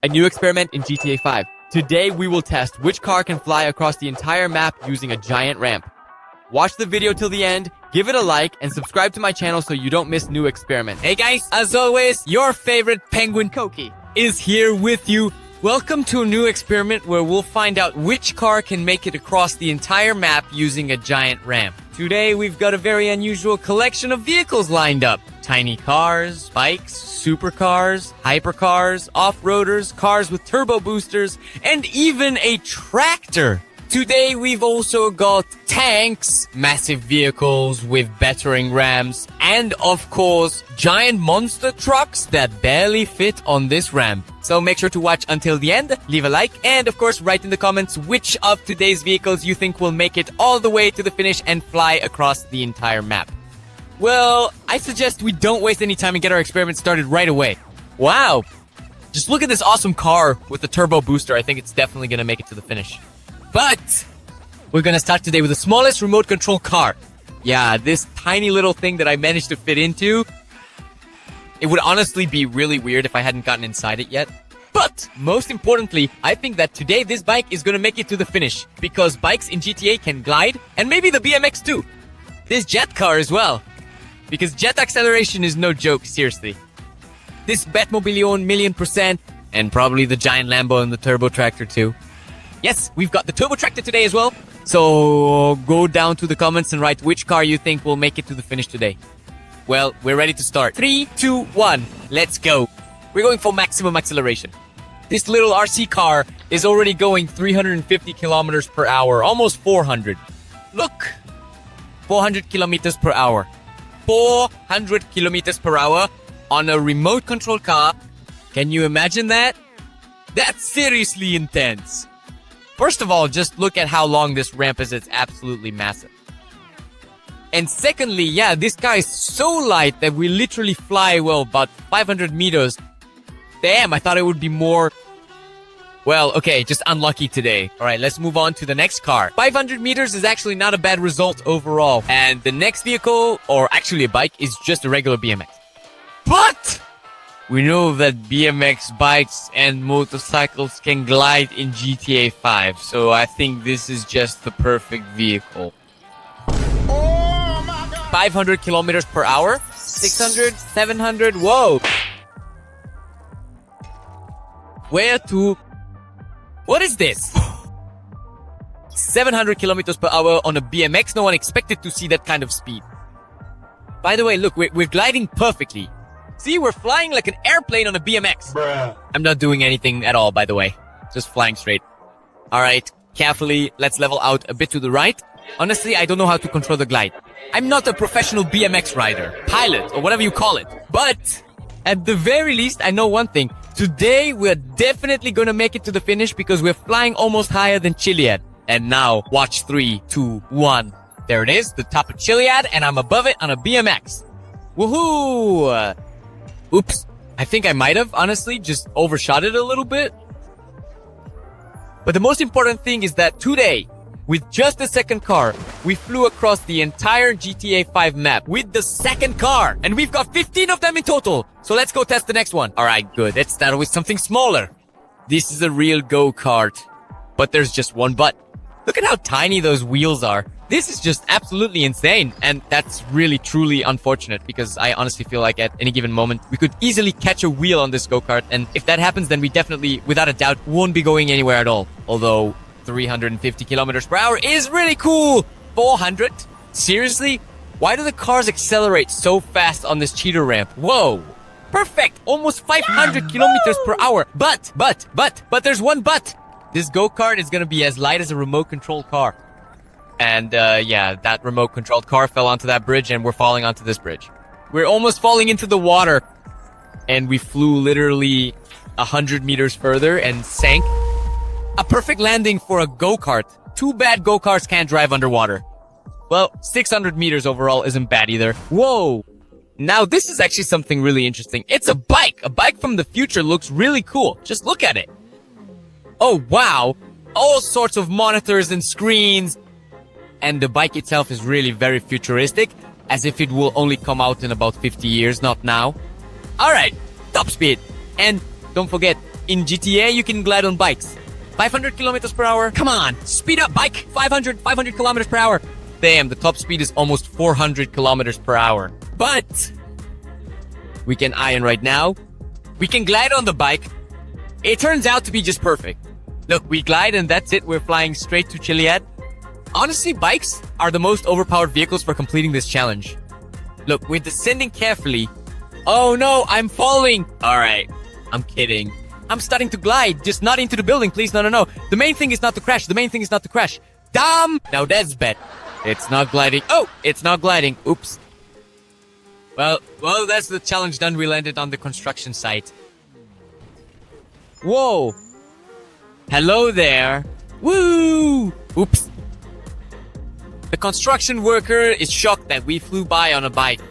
A new experiment in GTA 5. Today we will test which car can fly across the entire map using a giant ramp. Watch the video till the end, give it a like, and subscribe to my channel so you don't miss new experiments. Hey guys, as always, your favorite penguin Koki is here with you. Welcome to a new experiment where we'll find out which car can make it across the entire map using a giant ramp. Today we've got a very unusual collection of vehicles lined up. Tiny cars, bikes, supercars, hypercars, off-roaders, cars with turbo boosters, and even a tractor. Today we've also got tanks, massive vehicles with battering rams, and of course, giant monster trucks that barely fit on this ramp. So make sure to watch until the end, leave a like, and of course write in the comments which of today's vehicles you think will make it all the way to the finish and fly across the entire map. Well, I suggest we don't waste any time and get our experiment started right away. Wow! Just look at this awesome car with the turbo booster. I think it's definitely gonna make it to the finish. But we're gonna start today with the smallest remote control car. Yeah, this tiny little thing that I managed to fit into. It would honestly be really weird if I hadn't gotten inside it yet. But most importantly, I think that today this bike is gonna make it to the finish because bikes in GTA can glide, and maybe the BMX too. This jet car as well, because jet acceleration is no joke, seriously. This Batmobile 1,000,000%, and probably the giant Lambo and the turbo tractor too. Yes, we've got the turbo tractor today as well. So go down to the comments and write which car you think will make it to the finish today. Well, we're ready to start. 3, 2, 1, let's go. We're going for maximum acceleration. This little RC car is already going 350 kilometers per hour, almost 400. Look, 400 kilometers per hour. 400 kilometers per hour on a remote control car. Can you imagine that? That's seriously intense. First of all, just look at how long this ramp is. It's absolutely massive. And secondly, yeah, this car is so light that we literally fly, well, about 500 meters. Damn, I thought it would be more. Well, okay, just unlucky today. All right, let's move on to the next car. 500 meters is actually not a bad result overall. And the next vehicle, or actually a bike, is just a regular BMX. But we know that BMX bikes and motorcycles can glide in GTA 5, so I think this is just the perfect vehicle. 500 kilometers per hour? 600? 700? Whoa! Where to? What is this? 700 kilometers per hour on a BMX? No one expected to see that kind of speed. By the way, look, we're gliding perfectly. See, we're flying like an airplane on a BMX. Bruh. I'm not doing anything at all, by the way. Just flying straight. Alright, carefully, let's level out a bit to the right. Honestly, I don't know how to control the glide. I'm not a professional BMX rider, pilot, or whatever you call it. But, at the very least, I know one thing. Today, we're definitely gonna make it to the finish because we're flying almost higher than Chiliad. And now, watch 3, 2, 1. There it is, the top of Chiliad, and I'm above it on a BMX. Woohoo! Oops, I think I might have, honestly, just overshot it a little bit. But the most important thing is that today, with just the second car, we flew across the entire GTA 5 map with the second car. And we've got 15 of them in total. So let's go test the next one. Alright, good. Let's start with something smaller. This is a real go-kart. But there's just one butt. Look at how tiny those wheels are. This is just absolutely insane, and that's really truly unfortunate because I honestly feel like at any given moment we could easily catch a wheel on this go-kart, and if that happens then we definitely, without a doubt, won't be going anywhere at all. Although 350 kilometers per hour is really cool! 400? Seriously? Why do the cars accelerate so fast on this cheater ramp? Whoa! Perfect! Almost 500 kilometers per hour! But there's one but! This go-kart is gonna be as light as a remote control car. And, yeah, that remote-controlled car fell onto that bridge, and we're falling onto this bridge. We're almost falling into the water. And we flew literally 100 meters further and sank. A perfect landing for a go-kart. Too bad go-karts can't drive underwater. Well, 600 meters overall isn't bad either. Whoa! Now, this is actually something really interesting. It's a bike! A bike from the future looks really cool. Just look at it. Oh, wow! All sorts of monitors and screens. And the bike itself is really very futuristic, as if it will only come out in about 50 years, not now. Alright, top speed. And don't forget, in GTA, you can glide on bikes. 500 kilometers per hour. Come on, speed up, bike. 500 kilometers per hour. Damn, the top speed is almost 400 kilometers per hour. But we can iron right now. We can glide on the bike. It turns out to be just perfect. Look, we glide and that's it. We're flying straight to Chiliad. Honestly, bikes are the most overpowered vehicles for completing this challenge. Look, we're descending carefully. Oh no, I'm falling. All right, I'm kidding. I'm starting to glide, just not into the building, please. No. The main thing is not to crash. Damn! Now that's bad. It's not gliding. Oh, it's not gliding. Oops. Well, that's the challenge done. We landed on the construction site. Whoa. Hello there. Woo! Oops. The construction worker is shocked that we flew by on a bike.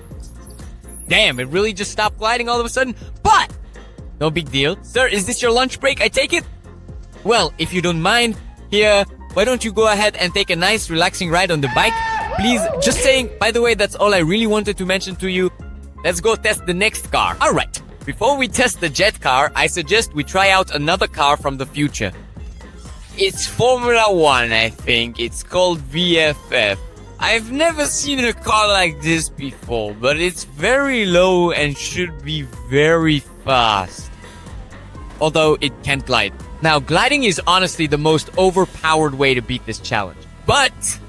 Damn, it really just stopped gliding all of a sudden. But no big deal. Sir, is this your lunch break? I take it? Well, if you don't mind, here, why don't you go ahead and take a nice relaxing ride on the bike? Please, just saying, by the way, that's all I really wanted to mention to you. Let's go test the next car. Alright, before we test the jet car, I suggest we try out another car from the future. It's Formula 1, I think. It's called VFF. I've never seen a car like this before, but it's very low and should be very fast. Although it can't glide. Now, gliding is honestly the most overpowered way to beat this challenge. But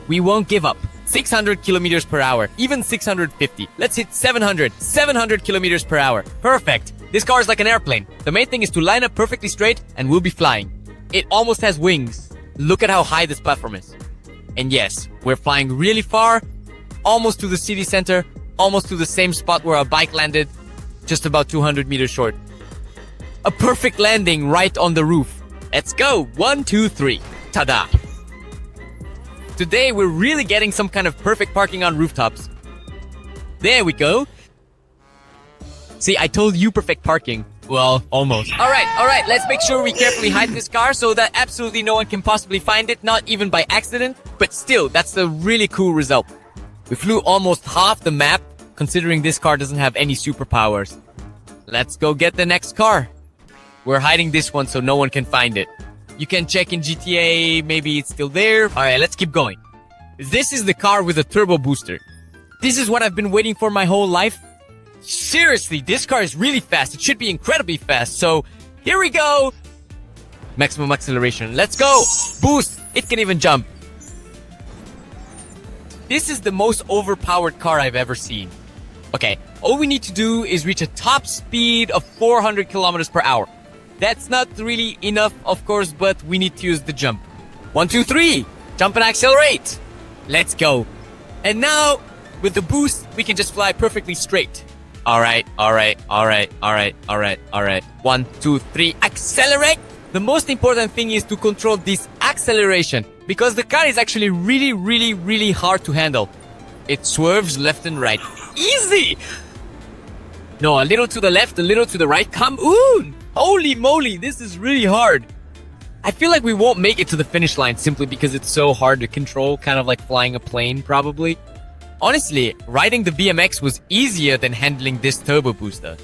we won't give up. 600 kilometers per hour, even 650. Let's hit 700 kilometers per hour. Perfect. This car is like an airplane. The main thing is to line up perfectly straight and we'll be flying. It almost has wings. Look at how high this platform is. And yes, we're flying really far, almost to the city center, almost to the same spot where our bike landed, just about 200 meters short. A perfect landing right on the roof. Let's go. 1, 2, 3. Ta-da. Today, we're really getting some kind of perfect parking on rooftops. There we go. See, I told you perfect parking. Well, almost. Alright, let's make sure we carefully hide this car so that absolutely no one can possibly find it, not even by accident. But still, that's a really cool result. We flew almost half the map, considering this car doesn't have any superpowers. Let's go get the next car. We're hiding this one so no one can find it. You can check in GTA, maybe it's still there. Alright, let's keep going. This is the car with a turbo booster. This is what I've been waiting for my whole life. Seriously, this car is really fast. It should be incredibly fast. So, here we go. Maximum acceleration. Let's go. Boost. It can even jump. This is the most overpowered car I've ever seen. Okay, all we need to do is reach a top speed of 400 kilometers per hour. That's not really enough, of course, but we need to use the jump. 1, 2, 3. Jump and accelerate. Let's go. And now, with the boost, we can just fly perfectly straight. Alright. 1, 2, 3. Accelerate. The most important thing is to control this acceleration, because the car is actually really hard to handle. It swerves left and right. Easy! No, a little to the left, a little to the right. Come on! Holy moly, this is really hard. I feel like we won't make it to the finish line simply because it's so hard to control, kind of like flying a plane, probably. Honestly, riding the BMX was easier than handling this turbo booster.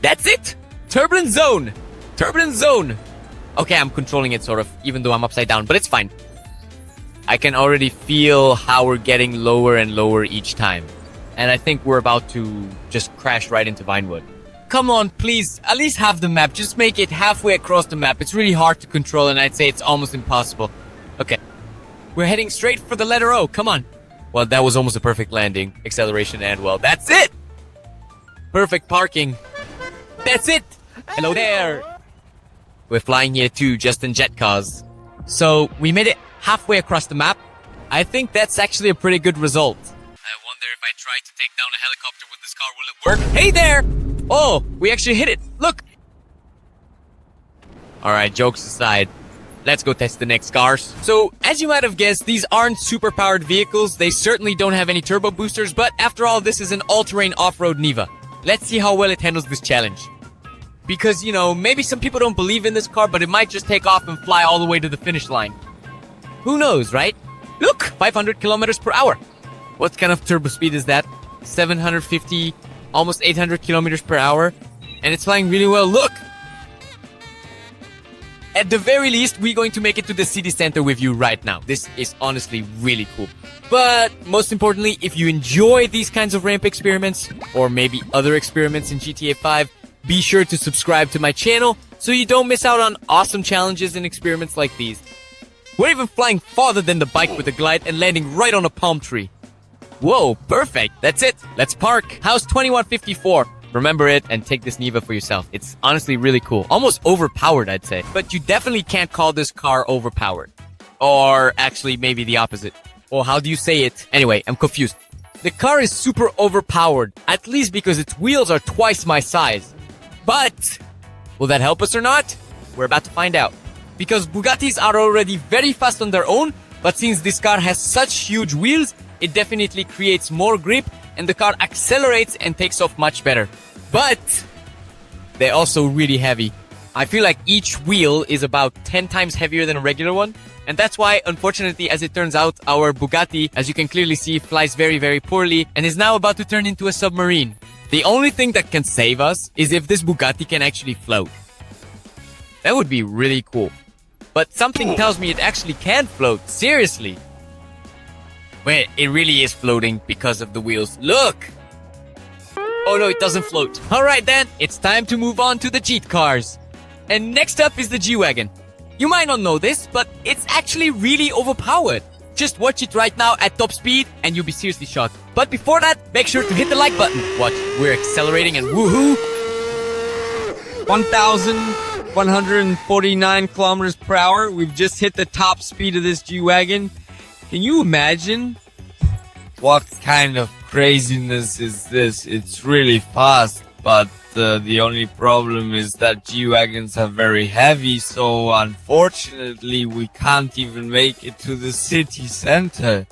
That's it! Turbulence zone! Turbulence zone! Okay, I'm controlling it sort of, even though I'm upside down, but it's fine. I can already feel how we're getting lower and lower each time. And I think we're about to just crash right into Vinewood. Come on, please, at least have the map. Just make it halfway across the map. It's really hard to control, and I'd say it's almost impossible. Okay. We're heading straight for the letter O. Come on. Well, that was almost a perfect landing. Acceleration and, well, that's it! Perfect parking. That's it! Hello there! We're flying here too, just in jet cars. So, we made it halfway across the map. I think that's actually a pretty good result. I wonder if I try to take down a helicopter with this car, will it work? Hey there! Oh, we actually hit it. Look! Alright, jokes aside. Let's go test the next cars. So, as you might have guessed, these aren't super-powered vehicles. They certainly don't have any turbo boosters, but after all, this is an all-terrain off-road Niva. Let's see how well it handles this challenge. Because, you know, maybe some people don't believe in this car, but it might just take off and fly all the way to the finish line. Who knows, right? Look! 500 kilometers per hour. What kind of turbo speed is that? 750, almost 800 kilometers per hour. And it's flying really well. Look! At the very least, we're going to make it to the city center with you right now. This is honestly really cool. But most importantly, if you enjoy these kinds of ramp experiments, or maybe other experiments in GTA 5, be sure to subscribe to my channel so you don't miss out on awesome challenges and experiments like these. We're even flying farther than the bike with a glide and landing right on a palm tree. Whoa, perfect. That's it. Let's park. House 2154. Remember it and take this Niva for yourself. It's honestly really cool. Almost overpowered, I'd say. But you definitely can't call this car overpowered. Or actually, maybe the opposite. Or how do you say it? Anyway, I'm confused. The car is super overpowered, at least because its wheels are twice my size. But will that help us or not? We're about to find out. Because Bugattis are already very fast on their own, but since this car has such huge wheels, it definitely creates more grip and the car accelerates and takes off much better. But they're also really heavy. I feel like each wheel is about 10 times heavier than a regular one. And that's why, unfortunately, as it turns out, our Bugatti, as you can clearly see, flies very, very poorly and is now about to turn into a submarine. The only thing that can save us is if this Bugatti can actually float. That would be really cool. But something tells me it actually can float. Seriously. Wait, it really is floating because of the wheels. Look! Oh no, it doesn't float. Alright then, it's time to move on to the Jeep cars. And next up is the G-Wagon. You might not know this, but it's actually really overpowered. Just watch it right now at top speed and you'll be seriously shocked. But before that, make sure to hit the like button. Watch, we're accelerating and woohoo! 1,149 kilometers per hour. We've just hit the top speed of this G-Wagon. Can you imagine? What kind of craziness is this? It's really fast, but the only problem is that G-Wagons are very heavy, so unfortunately we can't even make it to the city center.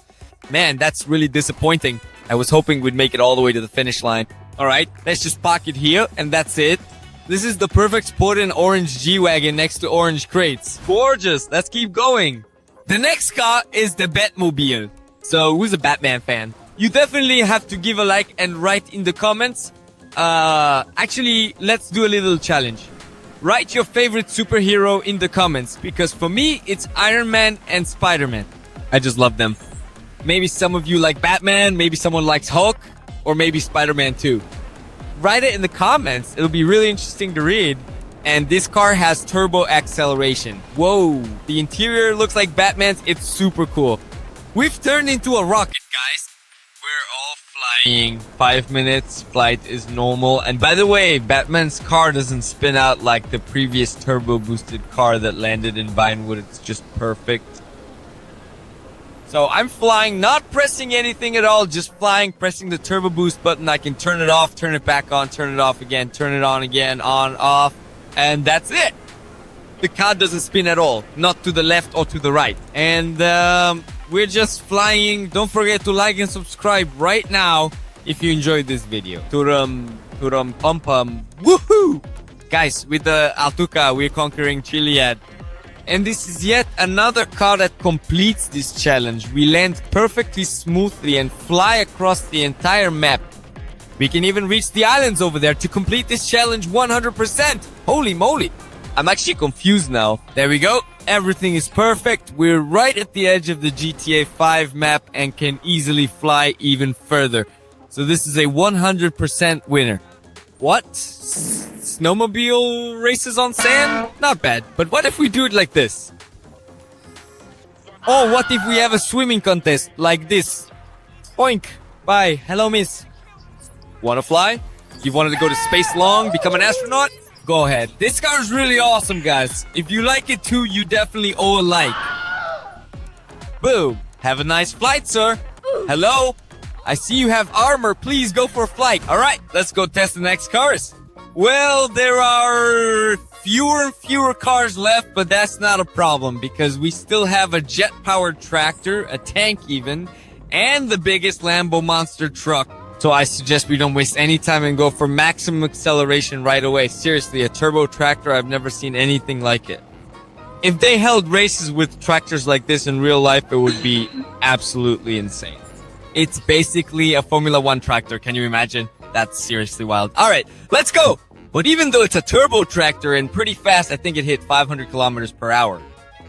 Man, that's really disappointing. I was hoping we'd make it all the way to the finish line. Alright, let's just park it here, and that's it. This is the perfect spot in orange G-Wagon next to orange crates. Gorgeous, let's keep going. The next car is the Batmobile. So, who's a Batman fan? You definitely have to give a like and write in the comments. Actually, let's do a little challenge. Write your favorite superhero in the comments, because for me, it's Iron Man and Spider-Man. I just love them. Maybe some of you like Batman, maybe someone likes Hulk, or maybe Spider-Man too. Write it in the comments. It'll be really interesting to read. And this car has turbo acceleration. Whoa, the interior looks like Batman's. It's super cool. We've turned into a rocket, guys. We're all flying. 5 minutes, flight is normal. And by the way, Batman's car doesn't spin out like the previous turbo boosted car that landed in Vinewood. It's just perfect. So I'm flying, not pressing anything at all, just flying, pressing the turbo boost button. I can turn it off, turn it back on, turn it off again, turn it on again, on, off. And that's it. The car doesn't spin at all. Not to the left or to the right. And we're just flying. Don't forget to like and subscribe right now if you enjoyed this video. Turum, pum pum. Woohoo! Guys, with the Altuca, we're conquering Chiliad. And this is yet another car that completes this challenge. We land perfectly smoothly and fly across the entire map. We can even reach the islands over there to complete this challenge 100%. Holy moly. I'm actually confused now. There we go. Everything is perfect. We're right at the edge of the GTA 5 map and can easily fly even further. So this is a 100% winner. What? Snowmobile races on sand? Not bad. But what if we do it like this? Oh, what if we have a swimming contest like this? Oink. Bye. Hello, miss. Wanna fly? You wanted to go to space long, become an astronaut? Go ahead. This car is really awesome, guys. If you like it too, you definitely owe a like. Boom. Have a nice flight, sir. Hello? I see you have armor. Please go for a flight. Alright, let's go test the next cars. Well, there are fewer and fewer cars left, but that's not a problem because we still have a jet-powered tractor, a tank even, and the biggest Lambo monster truck. So I suggest we don't waste any time and go for maximum acceleration right away. Seriously, a turbo tractor, I've never seen anything like it. If they held races with tractors like this in real life, it would be absolutely insane. It's basically a Formula 1 tractor. Can you imagine? That's seriously wild. All right, let's go. But even though it's a turbo tractor and pretty fast, I think it hit 500 kilometers per hour.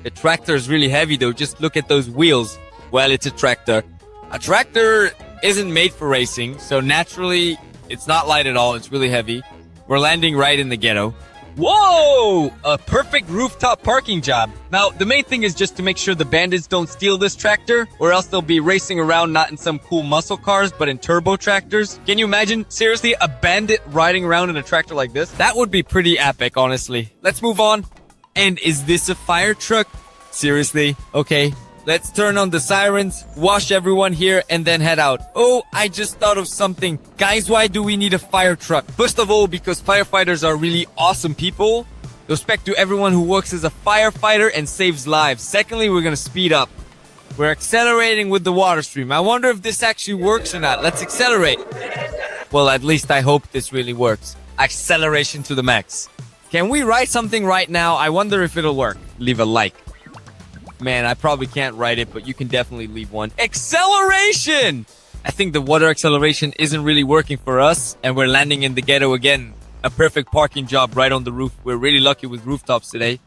The tractor is really heavy though. Just look at those wheels. Well, it's a tractor. A tractor isn't made for racing, so naturally it's not light at all. It's really heavy. We're landing right in the ghetto. Whoa! A perfect rooftop parking job. Now, the main thing is just to make sure the bandits don't steal this tractor, or else they'll be racing around not in some cool muscle cars, but in turbo tractors. Can you imagine, seriously, a bandit riding around in a tractor like this? That would be pretty epic, honestly. Let's move on. And is this a fire truck? Seriously? Okay. Let's turn on the sirens, wash everyone here, and then head out. Oh, I just thought of something. Guys, why do we need a fire truck? First of all, because firefighters are really awesome people. Respect to everyone who works as a firefighter and saves lives. Secondly, we're gonna speed up. We're accelerating with the water stream. I wonder if this actually works or not. Let's accelerate. Well, at least I hope this really works. Acceleration to the max. Can we write something right now? I wonder if it'll work. Leave a like. Man, I probably can't write it, but you can definitely leave one. Acceleration! I think the water acceleration isn't really working for us, and we're landing in the ghetto again. A perfect parking job right on the roof. We're really lucky with rooftops today.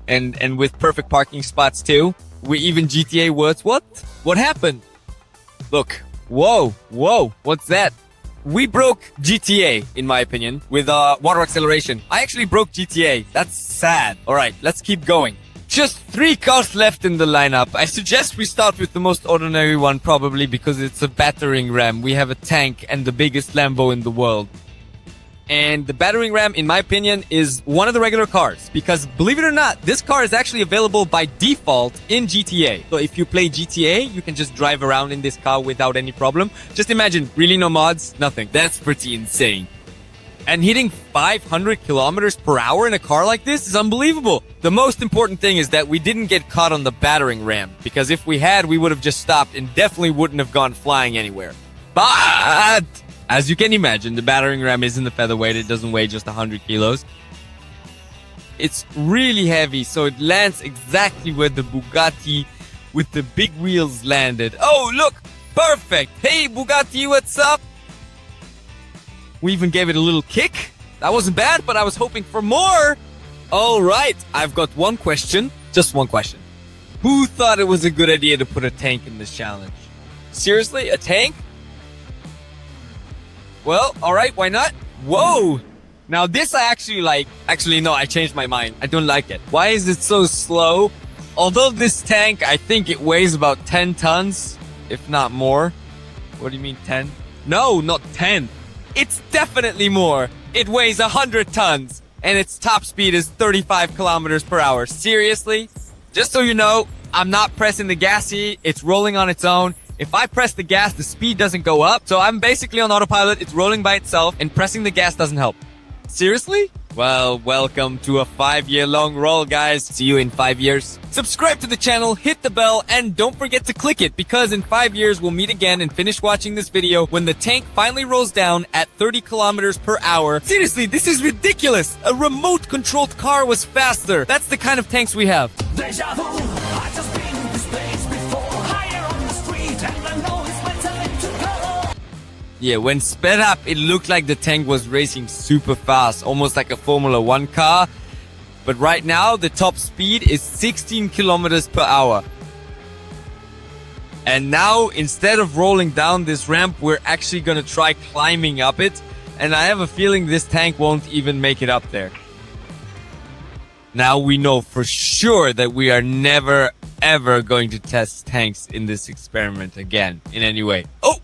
And with perfect parking spots too. We even GTA words. What? What happened? Look. Whoa. Whoa. What's that? We broke GTA, in my opinion, with water acceleration. I actually broke GTA. That's sad. Alright, let's keep going. Just 3 cars left in the lineup. I suggest we start with the most ordinary one, probably because it's a battering ram. We have a tank and the biggest Lambo in the world. And the battering ram, in my opinion, is one of the regular cars. Because, believe it or not, this car is actually available by default in GTA. So if you play GTA, you can just drive around in this car without any problem. Just imagine, really no mods, nothing. That's pretty insane. And hitting 500 kilometers per hour in a car like this is unbelievable. The most important thing is that we didn't get caught on the battering ram, because if we had, we would have just stopped and definitely wouldn't have gone flying anywhere. But as you can imagine, the battering ram isn't a featherweight. It doesn't weigh just 100 kilos. It's really heavy, so it lands exactly where the Bugatti with the big wheels landed. Oh, look! Perfect! Hey, Bugatti, what's up? We even gave it a little kick. That wasn't bad, but I was hoping for more. All right, I've got one question. Just one question. Who thought it was a good idea to put a tank in this challenge? Seriously, a tank? Well, all right, why not? Whoa! Now this I actually like. Actually, no, I changed my mind. I don't like it. Why is it so slow? Although this tank, I think it weighs about 10 tons, if not more. What do you mean 10? No, not 10. It's definitely more. It weighs 100 tons. And its top speed is 35 kilometers per hour. Seriously? Just so you know, I'm not pressing the gas here. It's rolling on its own. If I press the gas, the speed doesn't go up. So I'm basically on autopilot. It's rolling by itself. And pressing the gas doesn't help. Seriously? Well, welcome to a 5-year-long roll, guys. See you in 5 years. Subscribe to the channel, hit the bell, and don't forget to click it, because in 5 years we'll meet again and finish watching this video when the tank finally rolls down at 30 kilometers per hour. Seriously, this is ridiculous. A remote-controlled car was faster. That's the kind of tanks we have. Deja vu, I just been in this place before. Higher on the street, and I know it's my time to go. Yeah, when sped up, it looked like the tank was racing super fast, almost like a Formula 1 car. But right now, the top speed is 16 kilometers per hour. And now, instead of rolling down this ramp, we're actually gonna try climbing up it. And I have a feeling this tank won't even make it up there. Now we know for sure that we are never, ever going to test tanks in this experiment again, in any way. Oh!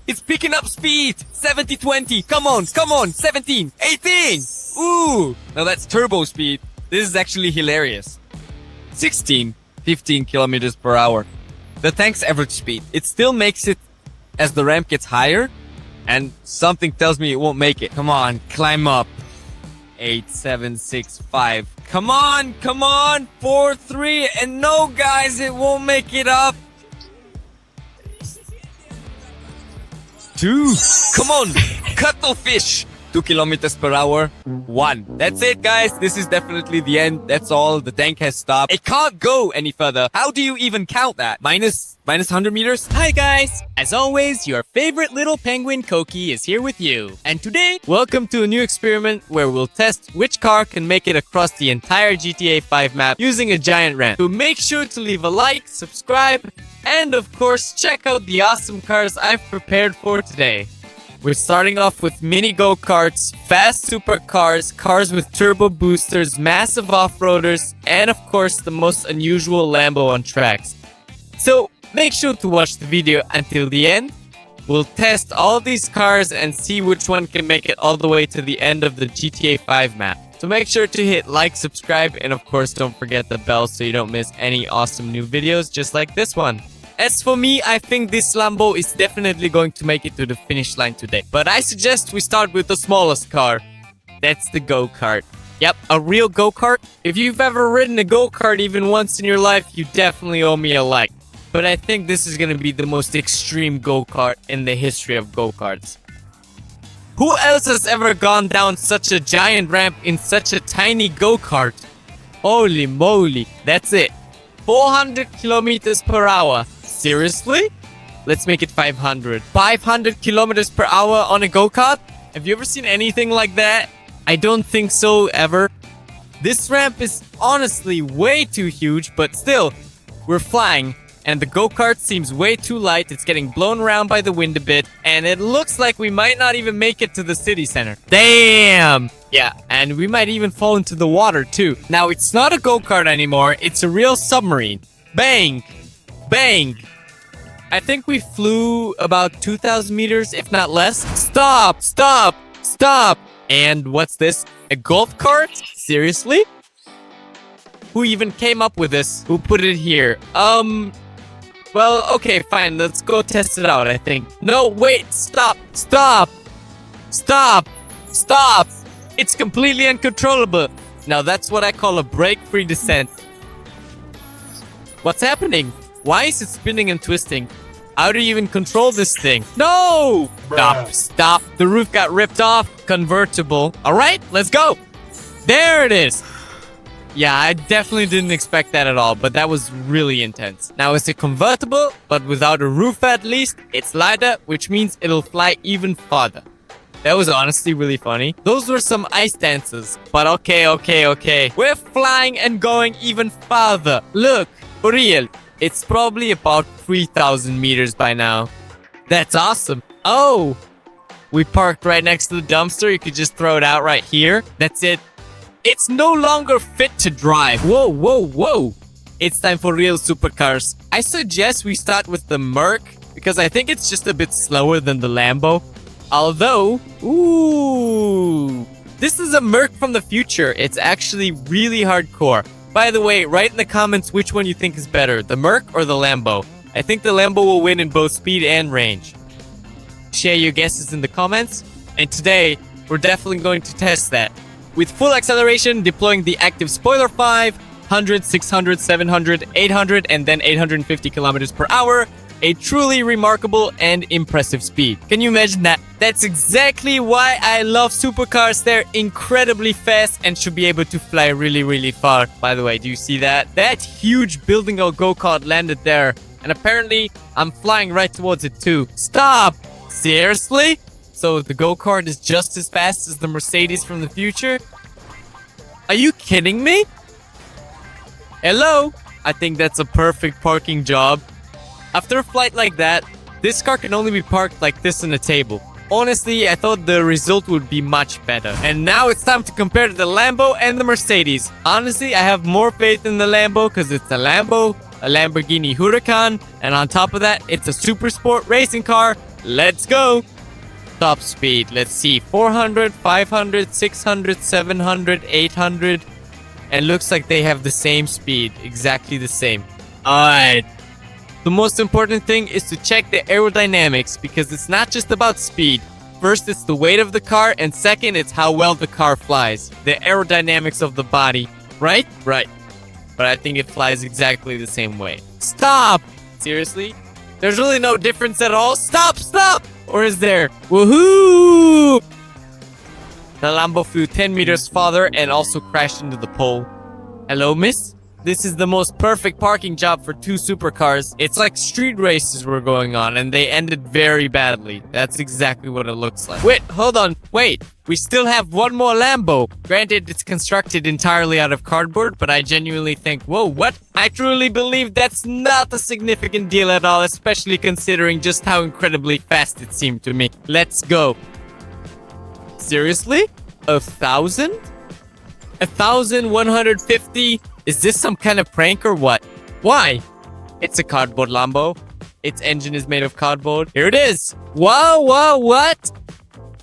It's picking up speed! 70, 20, come on, 17, 18! Ooh! Now that's turbo speed. This is actually hilarious. 16, 15 kilometers per hour. The tank's average speed. It still makes it as the ramp gets higher, and something tells me it won't make it. Come on, climb up. 8, 7, 6, 5. Come on, 4, 3, and no, guys, it won't make it up. 2. Come on, cuttlefish. 2 kilometers per hour. 1. That's it, guys. This is definitely the end. That's all. The tank has stopped. It can't go any further. How do you even count that? Minus 100 meters? Hi, guys. As always, your favorite little penguin, Koki, is here with you. And today, welcome to a new experiment where we'll test which car can make it across the entire GTA 5 map using a giant ramp. So make sure to leave a like, subscribe, and of course, check out the awesome cars I've prepared for today. We're starting off with mini go-karts, fast supercars, cars with turbo boosters, massive off-roaders, and of course the most unusual Lambo on tracks. So make sure to watch the video until the end. We'll test all these cars and see which one can make it all the way to the end of the GTA 5 map. So make sure to hit like, subscribe, and of course don't forget the bell so you don't miss any awesome new videos just like this one. As for me, I think this Lambo is definitely going to make it to the finish line today. But I suggest we start with the smallest car. That's the go-kart. Yep, a real go-kart. If you've ever ridden a go-kart even once in your life, you definitely owe me a like. But I think this is gonna be the most extreme go-kart in the history of go-karts. Who else has ever gone down such a giant ramp in such a tiny go-kart? Holy moly, that's it. 400 kilometers per hour. Seriously? Let's make it 500. 500 kilometers per hour on a go-kart? Have you ever seen anything like that? I don't think so, ever. This ramp is honestly way too huge, but still, we're flying. And the go-kart seems way too light. It's getting blown around by the wind a bit. And it looks like we might not even make it to the city center. Damn! Yeah, and we might even fall into the water too. Now, it's not a go-kart anymore. It's a real submarine. Bang! Bang! I think we flew about 2,000 meters, if not less. Stop! Stop! Stop! And what's this? A golf cart? Seriously? Who even came up with this? Who put it here? Well, okay, fine. Let's go test it out, I think. No, wait! Stop! Stop! Stop! Stop! It's completely uncontrollable. Now that's what I call a brake-free descent. What's happening? Why is it spinning and twisting? How do you even control this thing? No! Stop, stop. The roof got ripped off. Convertible. Alright, let's go. There it is. Yeah, I definitely didn't expect that at all, but that was really intense. Now, it's a convertible, but without a roof at least. It's lighter, which means it'll fly even farther. That was honestly really funny. Those were some ice dances. But okay. We're flying and going even farther. Look, for real. It's probably about 3,000 meters by now. That's awesome. Oh, we parked right next to the dumpster. You could just throw it out right here. That's it. It's no longer fit to drive. Whoa. It's time for real supercars. I suggest we start with the Merc because I think it's just a bit slower than the Lambo. Although, ooh, this is a Merc from the future. It's actually really hardcore. By the way, write in the comments which one you think is better, the Merc or the Lambo. I think the Lambo will win in both speed and range. Share your guesses in the comments. And today, we're definitely going to test that. With full acceleration, deploying the active spoiler 5, 100, 600, 700, 800, and then 850 kilometers per hour. A truly remarkable and impressive speed. Can you imagine that? That's exactly why I love supercars. They're incredibly fast and should be able to fly really far. By the way, do you see that? That huge building or go-kart landed there. And apparently, I'm flying right towards it too. Stop! Seriously? So the go-kart is just as fast as the Mercedes from the future? Are you kidding me? Hello? I think that's a perfect parking job. After a flight like that, this car can only be parked like this on a table. Honestly, I thought the result would be much better. And now it's time to compare the Lambo and the Mercedes. Honestly, I have more faith in the Lambo because it's a Lambo, a Lamborghini Huracan, and on top of that, it's a super sport racing car. Let's go! Top speed, let's see, 400, 500, 600, 700, 800. And looks like they have the same speed, exactly the same. Alright. The most important thing is to check the aerodynamics because it's not just about speed. First, it's the weight of the car, and second, it's how well the car flies. The aerodynamics of the body, right? Right. But I think it flies exactly the same way. Stop! Seriously? There's really no difference at all? Stop! Or is there? Woohoo! The Lambo flew 10 meters farther and also crashed into the pole. Hello, miss? This is the most perfect parking job for two supercars. It's like street races were going on and they ended very badly. That's exactly what it looks like. Wait, hold on. Wait, we still have one more Lambo. Granted, it's constructed entirely out of cardboard, but I genuinely think, whoa, what? I truly believe that's not a significant deal at all, especially considering just how incredibly fast it seemed to me. Let's go. Seriously? 1,000? 1,150? Is this some kind of prank or what? Why? It's a cardboard Lambo. Its engine is made of cardboard. Here it is. Whoa, whoa, what?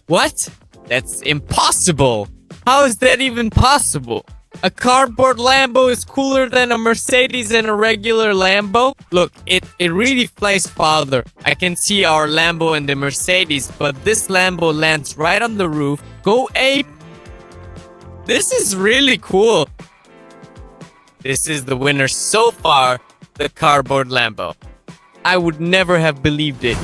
What? That's impossible. How is that even possible? A cardboard Lambo is cooler than a Mercedes and a regular Lambo? Look, it really flies farther. I can see our Lambo and the Mercedes, but this Lambo lands right on the roof. Go ape. This is really cool. This is the winner so far, the cardboard Lambo. I would never have believed it.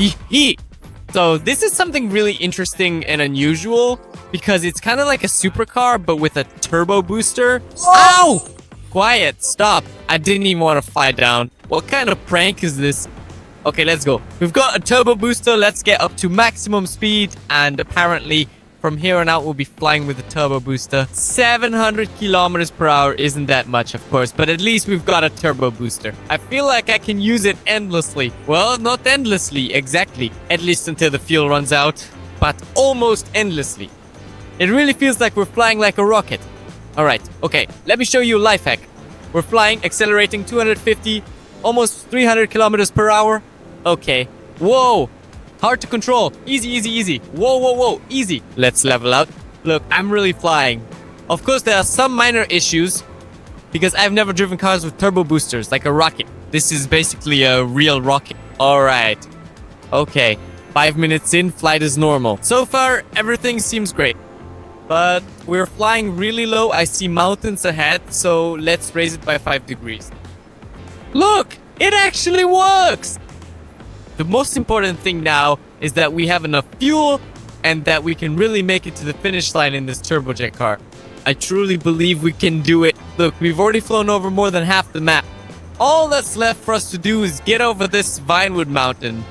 So this is something really interesting and unusual because it's kind of like a supercar but with a turbo booster. Ow! Quiet, stop. I didn't even want to fly down. What kind of prank is this? Okay, let's go. We've got a turbo booster. Let's get up to maximum speed and apparently from here on out, we'll be flying with the turbo booster. 700 kilometers per hour isn't that much, of course, but at least we've got a turbo booster. I feel like I can use it endlessly. Well, not endlessly, exactly. At least until the fuel runs out, but almost endlessly. It really feels like we're flying like a rocket. All right, okay, let me show you a life hack. We're flying, accelerating 250, almost 300 kilometers per hour. Okay, whoa. Hard to control. Easy, easy, easy. Whoa, whoa, whoa. Easy. Let's level out. Look, I'm really flying. Of course, there are some minor issues because I've never driven cars with turbo boosters like a rocket. This is basically a real rocket. All right. Okay. 5 minutes in, flight is normal. So far, everything seems great. But we're flying really low. I see mountains ahead, so let's raise it by 5 degrees. Look, it actually works. The most important thing now is that we have enough fuel and that we can really make it to the finish line in this turbojet car. I truly believe we can do it. Look, we've already flown over more than half the map. All that's left for us to do is get over this Vinewood Mountain,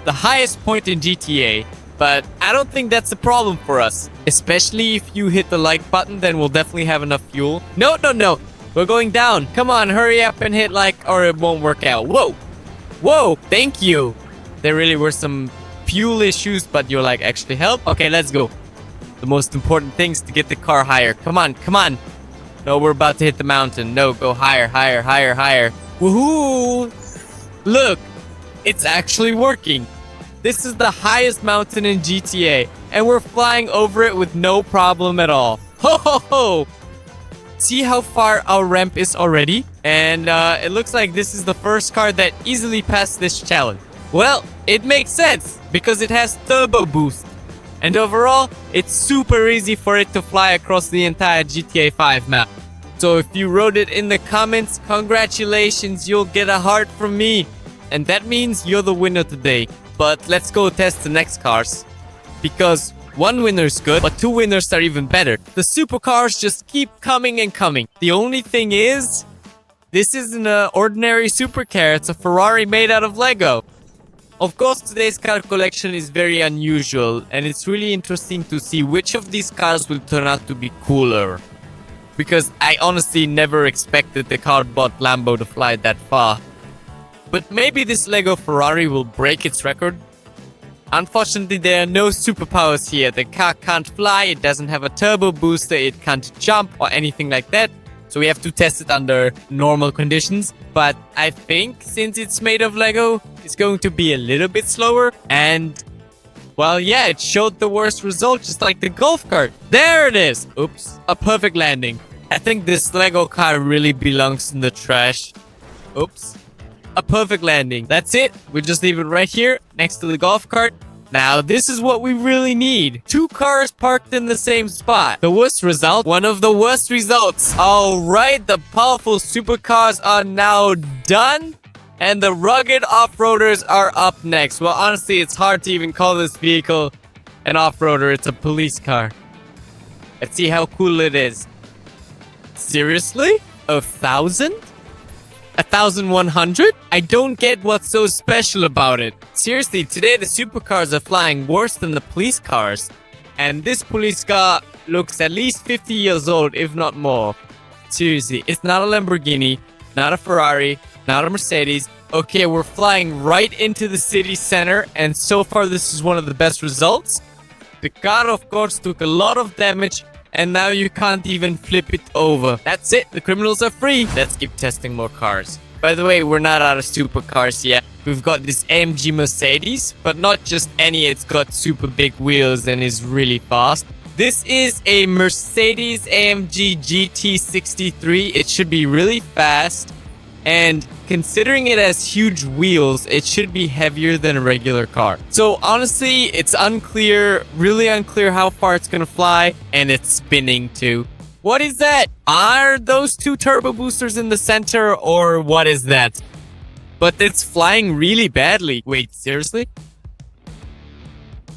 the highest point in GTA. But I don't think that's a problem for us. Especially if you hit the like button, then we'll definitely have enough fuel. No, no, no. We're going down. Come on, hurry up and hit like or it won't work out. Whoa. Whoa, thank you. There really were some fuel issues, but you're like, actually help? Okay, let's go. The most important thing is to get the car higher. Come on, come on. No, we're about to hit the mountain. No, go higher, higher, higher, higher. Woohoo! Look, it's actually working. This is the highest mountain in GTA, and we're flying over it with no problem at all. Ho, ho, ho! See how far our ramp is already? And it looks like this is the first car that easily passed this challenge. Well, it makes sense because it has turbo boost. And overall, it's super easy for it to fly across the entire GTA 5 map. So if you wrote it in the comments, congratulations, you'll get a heart from me. And that means you're the winner today. But let's go test the next cars. Because one winner is good, but two winners are even better. The supercars just keep coming and coming. The only thing is, this isn't an ordinary supercar, it's a Ferrari made out of Lego. Of course, today's car collection is very unusual, and it's really interesting to see which of these cars will turn out to be cooler. Because I honestly never expected the cardboard Lambo to fly that far. But maybe this Lego Ferrari will break its record. Unfortunately, there are no superpowers here. The car can't fly, it doesn't have a turbo booster, it can't jump or anything like that. So we have to test it under normal conditions. But I think since it's made of Lego, it's going to be a little bit slower. And, well, yeah, it showed the worst result, just like the golf cart. There it is. Oops. A perfect landing. I think this Lego car really belongs in the trash. Oops. A perfect landing. That's it. We'll just leave it right here next to the golf cart. Now, this is what we really need. Two cars parked in the same spot. The worst result? One of the worst results. Alright, the powerful supercars are now done. And the rugged off-roaders are up next. Well, honestly, it's hard to even call this vehicle an off-roader. It's a police car. Let's see how cool it is. Seriously? 1,000? 1,100? I don't get what's so special about it. Seriously, today the supercars are flying worse than the police cars. And this police car looks at least 50 years old, if not more. Seriously, it's not a Lamborghini, not a Ferrari, not a Mercedes. Okay, we're flying right into the city center, and so far this is one of the best results. The car, of course, took a lot of damage, and now you can't even flip it over. That's it, the criminals are free. Let's keep testing more cars. By the way, we're not out of supercars yet. We've got this AMG Mercedes, but not just any, it's got super big wheels and is really fast. This is a Mercedes AMG GT63. It should be really fast, and considering it has huge wheels, it should be heavier than a regular car. So honestly, it's unclear, really unclear how far it's gonna fly, and it's spinning too. What is that? Are those two turbo boosters in the center, or what is that? But it's flying really badly. Wait, seriously?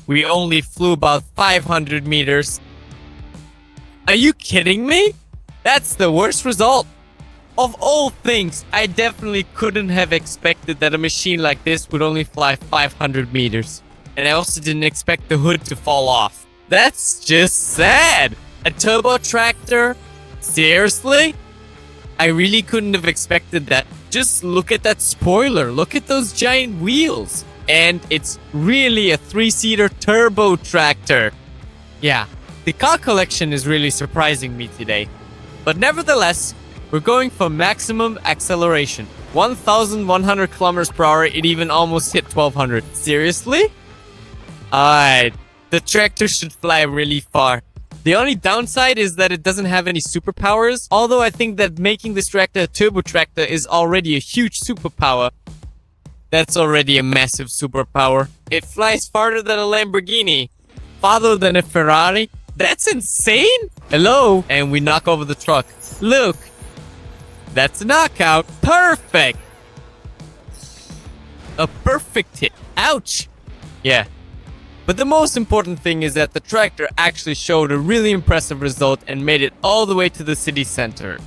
We only flew about 500 meters. Are you kidding me? That's the worst result. Of all things, I definitely couldn't have expected that a machine like this would only fly 500 meters. And I also didn't expect the hood to fall off. That's just sad. A turbo tractor? Seriously? I really couldn't have expected that. Just look at that spoiler. Look at those giant wheels. And it's really a 3-seater turbo tractor. Yeah, the car collection is really surprising me today. But nevertheless, we're going for maximum acceleration. 1,100 kilometers per hour. It even almost hit 1,200. Seriously? Alright, the tractor should fly really far. The only downside is that it doesn't have any superpowers. Although I think that making this tractor a turbo tractor is already a huge superpower. That's already a massive superpower. It flies farther than a Lamborghini. Farther than a Ferrari. That's insane! Hello? And we knock over the truck. Look! That's a knockout. Perfect! A perfect hit. Ouch! Yeah. But the most important thing is that the tractor actually showed a really impressive result and made it all the way to the city center.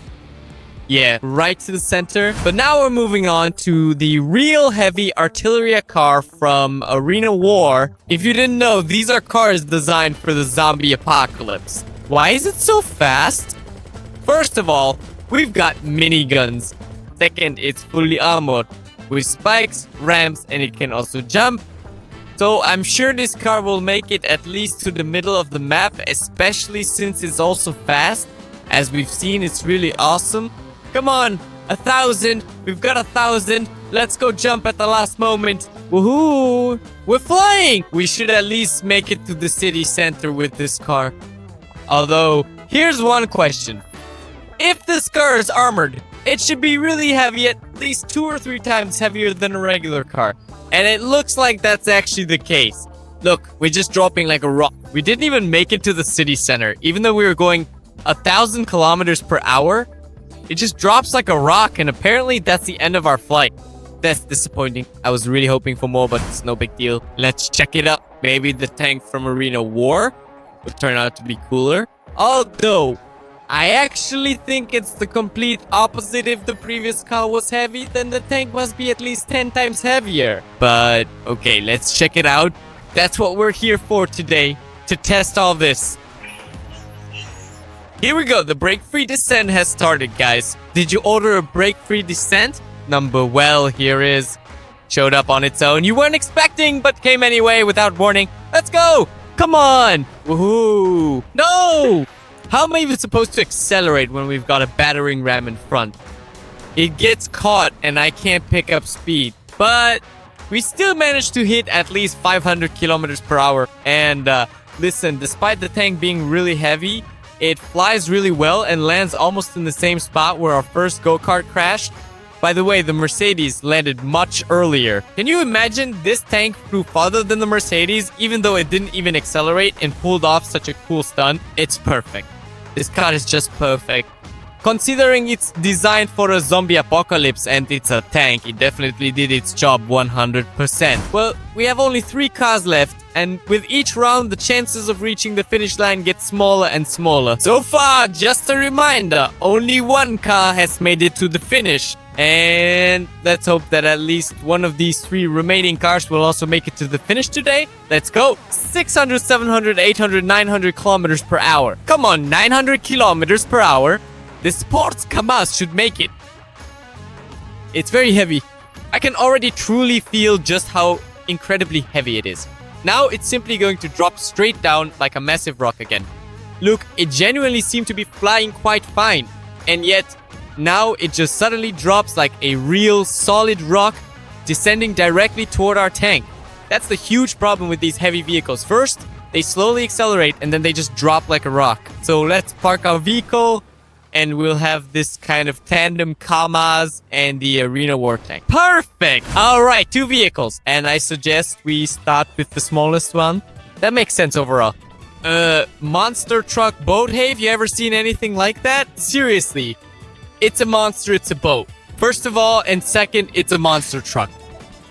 Yeah, right to the center. But now we're moving on to the real heavy artillery car from Arena War. If you didn't know, these are cars designed for the zombie apocalypse. Why is it so fast? First of all, we've got miniguns. Second, it's fully armored with spikes, ramps, and it can also jump. So I'm sure this car will make it at least to the middle of the map, especially since it's also fast. As we've seen, it's really awesome. Come on, 1,000. We've got 1,000. Let's go jump at the last moment. Woohoo! We're flying! We should at least make it to the city center with this car. Although, here's one question. If this car is armored, it should be really heavy, at least 2 or 3 times heavier than a regular car. And it looks like that's actually the case. Look, we're just dropping like a rock. We didn't even make it to the city center. Even though we were going 1,000 kilometers per hour, it just drops like a rock, and apparently that's the end of our flight. That's disappointing. I was really hoping for more, but it's no big deal. Let's check it out. Maybe the tank from Arena War would turn out to be cooler. Although, I actually think it's the complete opposite. If the previous car was heavy, then the tank must be at least 10 times heavier. But, okay, let's check it out. That's what we're here for today, to test all this. Here we go, the brake-free descent has started, guys. Did you order a brake-free descent? Well, here is. Showed up on its own. You weren't expecting, but came anyway without warning. Let's go! Come on! Woohoo! No! How am I even supposed to accelerate when we've got a battering ram in front? It gets caught and I can't pick up speed. But we still managed to hit at least 500 kilometers per hour. And listen, despite the tank being really heavy, it flies really well and lands almost in the same spot where our first go-kart crashed. By the way, the Mercedes landed much earlier. Can you imagine this tank flew farther than the Mercedes, even though it didn't even accelerate and pulled off such a cool stunt? It's perfect. This car is just perfect. Considering it's designed for a zombie apocalypse and it's a tank, it definitely did its job 100%. Well, we have only 3 cars left. And with each round, the chances of reaching the finish line get smaller and smaller. So far, just a reminder, only one car has made it to the finish. And let's hope that at least one of these 3 remaining cars will also make it to the finish today. Let's go. 600, 700, 800, 900 kilometers per hour. Come on, 900 kilometers per hour. The sports Kamaz should make it. It's very heavy. I can already truly feel just how incredibly heavy it is. Now it's simply going to drop straight down like a massive rock again. Look, it genuinely seemed to be flying quite fine. And yet, now it just suddenly drops like a real solid rock, descending directly toward our tank. That's the huge problem with these heavy vehicles. First, they slowly accelerate and then they just drop like a rock. So let's park our vehicle and we'll have this kind of tandem Kamaz and the arena war tank. Perfect! Alright, 2 vehicles. And I suggest we start with the smallest one. That makes sense overall. Monster truck boat. Hey, have you ever seen anything like that? Seriously. It's a monster, it's a boat. First of all, and second, it's a monster truck.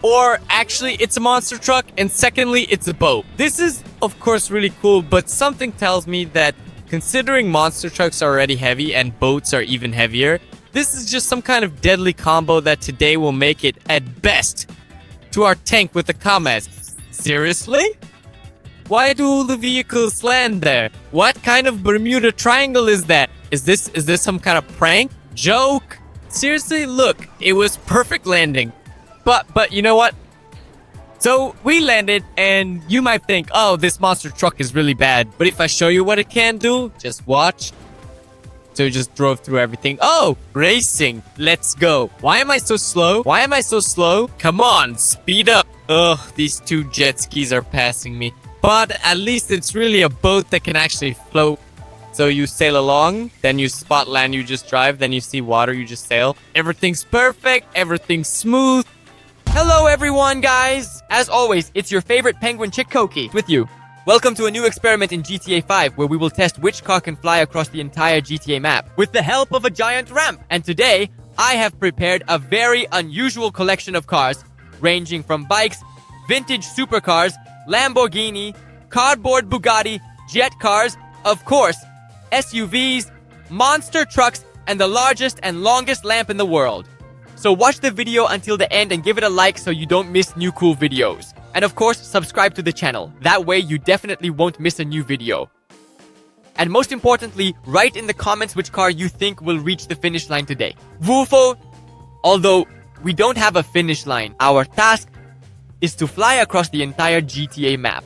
Or actually, it's a monster truck, and secondly, it's a boat. This is, of course, really cool, but something tells me that considering monster trucks are already heavy and boats are even heavier, this is just some kind of deadly combo that today will make it, at best, to our tank with the Kamaz. Seriously? Why do all the vehicles land there? What kind of Bermuda Triangle is that? Is this some kind of prank? Joke? Seriously, look, it was perfect landing. But you know what? So we landed and you might think, oh, this monster truck is really bad. But if I show you what it can do, just watch. So we just drove through everything. Oh, racing. Let's go. Why am I so slow? Why am I so slow? Come on, speed up. Ugh, these 2 jet skis are passing me. But at least it's really a boat that can actually float. So you sail along, then you spot land, you just drive, then you see water, you just sail. Everything's perfect, everything's smooth. Hello everyone, guys! As always, it's your favorite penguin chick Koki with you. Welcome to a new experiment in GTA 5 where we will test which car can fly across the entire GTA map with the help of a giant ramp. And today, I have prepared a very unusual collection of cars ranging from bikes, vintage supercars, Lamborghini, cardboard Bugatti, jet cars, of course, SUVs, monster trucks, and the largest and longest lamp in the world. So watch the video until the end and give it a like so you don't miss new cool videos. And of course, subscribe to the channel. That way you definitely won't miss a new video. And most importantly, write in the comments which car you think will reach the finish line today. Woofo! Although we don't have a finish line, our task is to fly across the entire GTA map.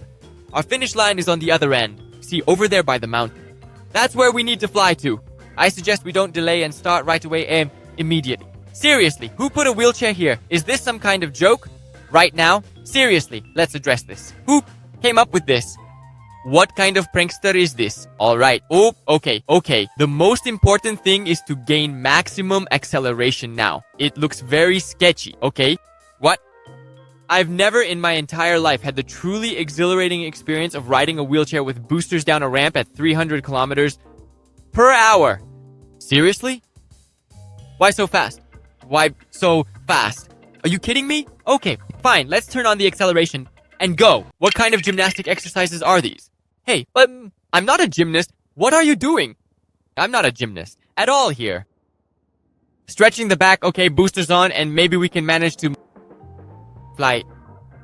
Our finish line is on the other end. See, over there by the mountain. That's where we need to fly to. I suggest we don't delay and start right away immediately. Seriously, who put a wheelchair here? Is this some kind of joke? Right now? Seriously, let's address this. Who came up with this? What kind of prankster is this? Alright, oh, okay. The most important thing is to gain maximum acceleration now. It looks very sketchy, okay? What? I've never in my entire life had the truly exhilarating experience of riding a wheelchair with boosters down a ramp at 300 kilometers per hour. Seriously? Why so fast? Why so fast? Are you kidding me? Okay, fine, let's turn on the acceleration and go. What kind of gymnastic exercises are these? Hey, but I'm not a gymnast. What are you doing? I'm not a gymnast at all here. Stretching the back, okay, boosters on, and maybe we can manage to fly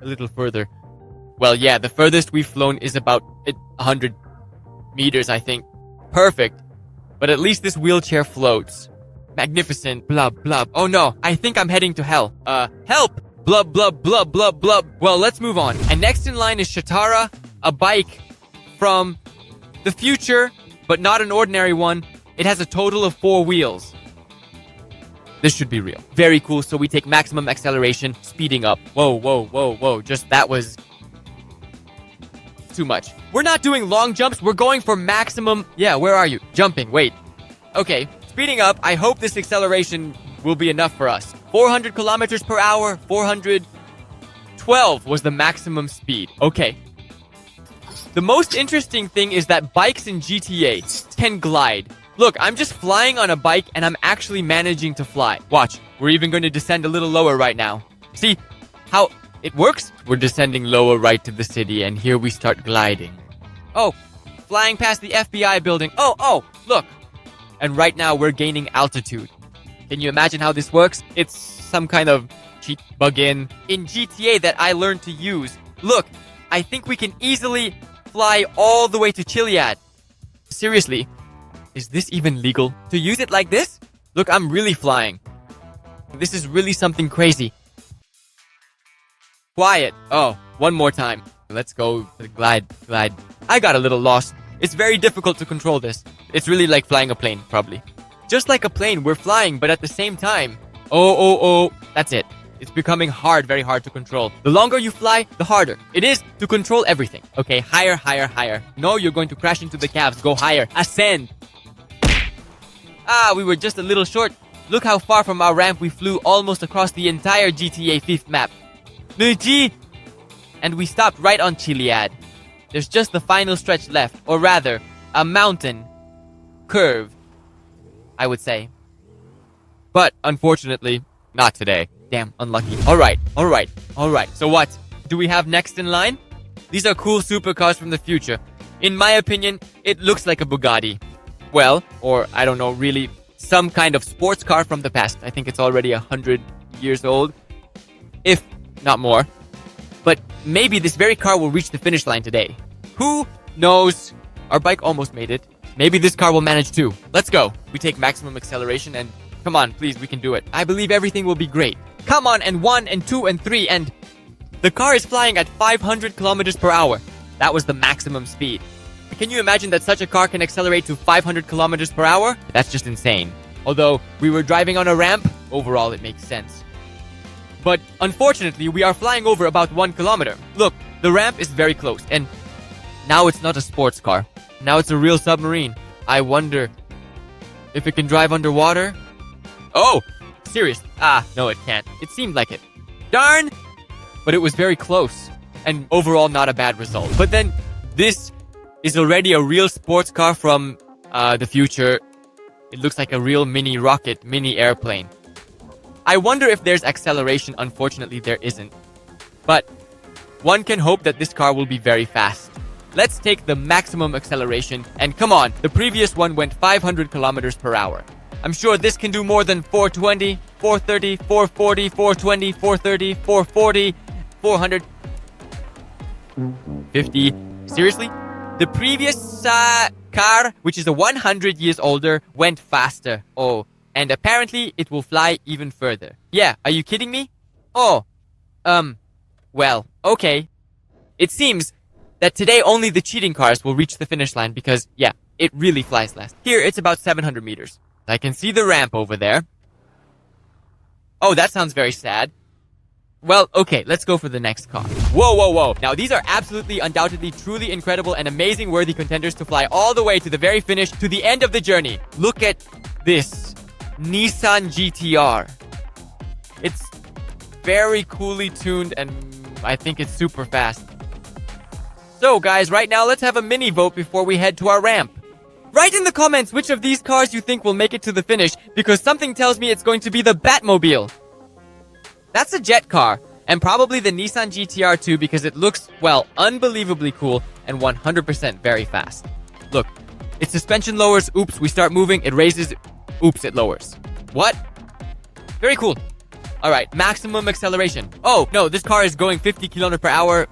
a little further. Well, yeah, the furthest we've flown is about 100 meters, I think. Perfect. But at least this wheelchair floats. Magnificent. Blub, blub. Oh no, I think I'm heading to hell. Help! Blub, blub, blub, blub, blub. Well, let's move on. And next in line is Shatara, a bike from the future, but not an ordinary one. It has a total of 4 wheels. This should be real. Very cool, so we take maximum acceleration, speeding up. Whoa, whoa, whoa, whoa. Just that was too much. We're not doing long jumps, we're going for maximum... Yeah, where are you? Jumping, wait. Okay, speeding up. I hope this acceleration will be enough for us. 400 kilometers per hour, 412 was the maximum speed. Okay. The most interesting thing is that bikes in GTA can glide. Look, I'm just flying on a bike and I'm actually managing to fly. Watch, we're even going to descend a little lower right now. See how It works. We're descending lower right to the city, and here we start gliding. Oh, flying past the FBI building. Oh, look. And right now we're gaining altitude. Can you imagine how this works? It's some kind of cheat bug-in in GTA that I learned to use. Look, I think we can easily fly all the way to Chiliad. Seriously, is this even legal to use it like this? Look, I'm really flying. This is really something crazy. Quiet. Oh, one more time. Let's go to the glide. I got a little lost. It's very difficult to control this. It's really like flying a plane, probably. Just like a plane, we're flying, but at the same time. Oh. That's it. It's becoming hard, very hard to control. The longer you fly, the harder it is to control everything. Okay, higher. No, you're going to crash into the cabs. Go higher. Ascend. We were just a little short. Look how far from our ramp we flew, almost across the entire GTA 5th map. And we stopped right on Chiliad. There's just the final stretch left, or rather, a mountain curve, I would say. But unfortunately, not today. Damn, unlucky. Alright. So what do we have next in line? These are cool supercars from the future. In my opinion, it looks like a Bugatti. Well, or I don't know, really, some kind of sports car from the past. I think it's already 100 years old, if not more. But maybe this very car will reach the finish line today. Who knows? Our bike almost made it. Maybe this car will manage too. Let's go. We take maximum acceleration and come on, please, we can do it. I believe everything will be great. Come on, and 1 and 2 and 3 and... The car is flying at 500 kilometers per hour. That was the maximum speed. Can you imagine that such a car can accelerate to 500 kilometers per hour? That's just insane. Although we were driving on a ramp, overall it makes sense. But unfortunately, we are flying over about 1 kilometer. Look, the ramp is very close, and now it's not a sports car. Now it's a real submarine. I wonder if it can drive underwater? Oh, seriously? No, it can't. It seemed like it. Darn! But it was very close, and overall not a bad result. But then, this is already a real sports car from the future. It looks like a real mini rocket, mini airplane. I wonder if there's acceleration. Unfortunately, there isn't. But one can hope that this car will be very fast. Let's take the maximum acceleration. And come on, the previous one went 500 kilometers per hour. I'm sure this can do more than 420, 430, 440, 420, 430, 440, 450. Seriously? The previous car, which is 100 years older, went faster. Oh, and apparently it will fly even further. Yeah, are you kidding me? Oh, well, okay. It seems that today only the cheating cars will reach the finish line because, yeah, it really flies fast. Here, it's about 700 meters. I can see the ramp over there. Oh, that sounds very sad. Well, okay, let's go for the next car. Whoa. Now, these are absolutely, undoubtedly, truly incredible and amazing worthy contenders to fly all the way to the very finish, to the end of the journey. Look at this Nissan GTR. It's very coolly tuned and I think it's super fast. So, guys, right now, let's have a mini vote before we head to our ramp. Write in the comments which of these cars you think will make it to the finish, because something tells me it's going to be the Batmobile. That's a jet car, and probably the Nissan GTR too, because it looks, well, unbelievably cool and 100% very fast. Look, its suspension lowers, oops, we start moving, it raises, oops, it lowers. What? Very cool. Alright, maximum acceleration. Oh, no, this car is going 50 kilometers per hour.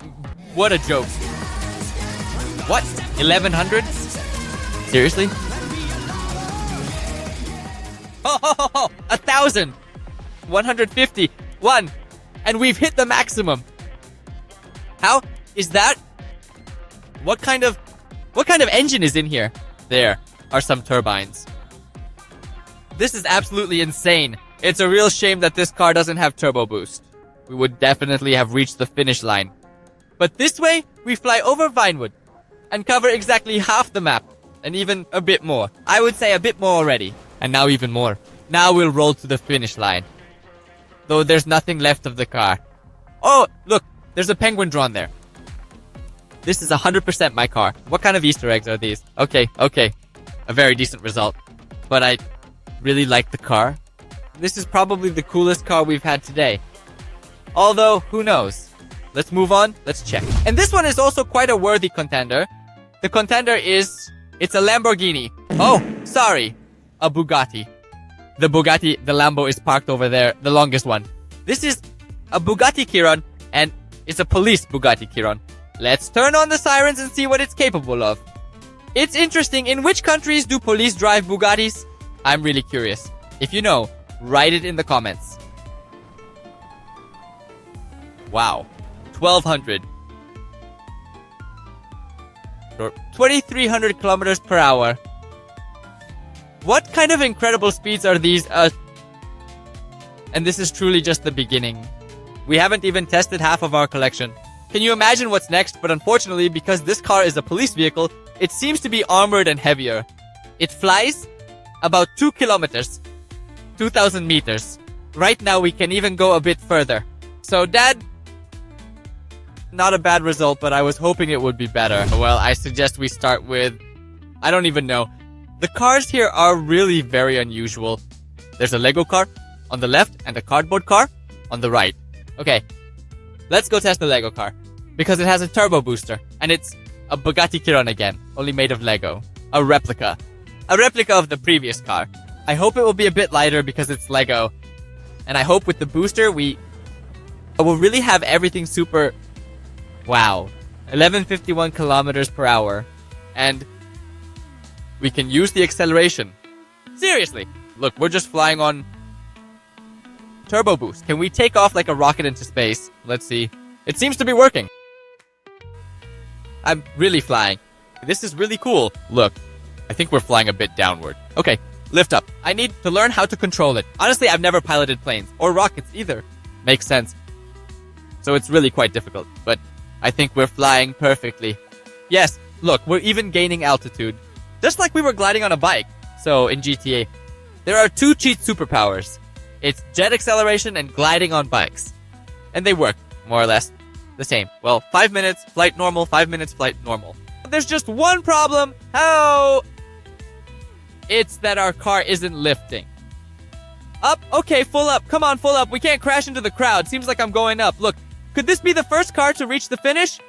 What a joke. What? 1100? Seriously? Oh, 1,000! 150! 1! And we've hit the maximum! How is that? What kind of engine is in here? There are some turbines. This is absolutely insane. It's a real shame that this car doesn't have turbo boost. We would definitely have reached the finish line. But this way, we fly over Vinewood and cover exactly half the map. And even a bit more. I would say a bit more already. And now even more. Now we'll roll to the finish line. Though there's nothing left of the car. Oh, look, there's a penguin drawn there. This is 100% my car. What kind of Easter eggs are these? Okay. A very decent result. But I really like the car. This is probably the coolest car we've had today. Although, who knows? let's move on. Let's check. And this one is also quite a worthy contender. The contender is, it's a Lamborghini. Oh, sorry, a Bugatti. The Lambo is parked over there, the longest one. This is a Bugatti Chiron, and it's a police Bugatti Chiron. Let's turn on the sirens and see what it's capable of. It's interesting, in which countries do police drive Bugattis? I'm really curious. If you know, write it in the comments. Wow. 1200. 2300 kilometers per hour. What kind of incredible speeds are these? And this is truly just the beginning. We haven't even tested half of our collection. Can you imagine what's next? But unfortunately, because this car is a police vehicle, it seems to be armored and heavier. It flies about 2 kilometers. 2,000 meters. Right now, we can even go a bit further. So, Dad, not a bad result, but I was hoping it would be better. Well, I suggest we start with... I don't even know. The cars here are really very unusual. There's a Lego car on the left and a cardboard car on the right. Okay, let's go test the Lego car. Because it has a turbo booster. And it's a Bugatti Chiron again, only made of Lego. A replica. A replica of the previous car. I hope it will be a bit lighter because it's Lego. And I hope with the booster we will really have everything super... Wow. 1151 kilometers per hour. And we can use the acceleration. Seriously. Look, we're just flying on turbo boost. Can we take off like a rocket into space? Let's see. It seems to be working. I'm really flying. This is really cool. Look, I think we're flying a bit downward. Okay, lift up. I need to learn how to control it. Honestly, I've never piloted planes or rockets either. Makes sense. So it's really quite difficult, but I think we're flying perfectly. Yes, look, we're even gaining altitude. Just like we were gliding on a bike. So in GTA, there are two cheat superpowers. It's jet acceleration and gliding on bikes. And they work, more or less, the same. Well, 5 minutes, flight normal, 5 minutes, flight normal. There's just one problem. How? It's that our car isn't lifting. Up? Okay, full up. Come on, full up. We can't crash into the crowd. Seems like I'm going up. Look, could this be the first car to reach the finish?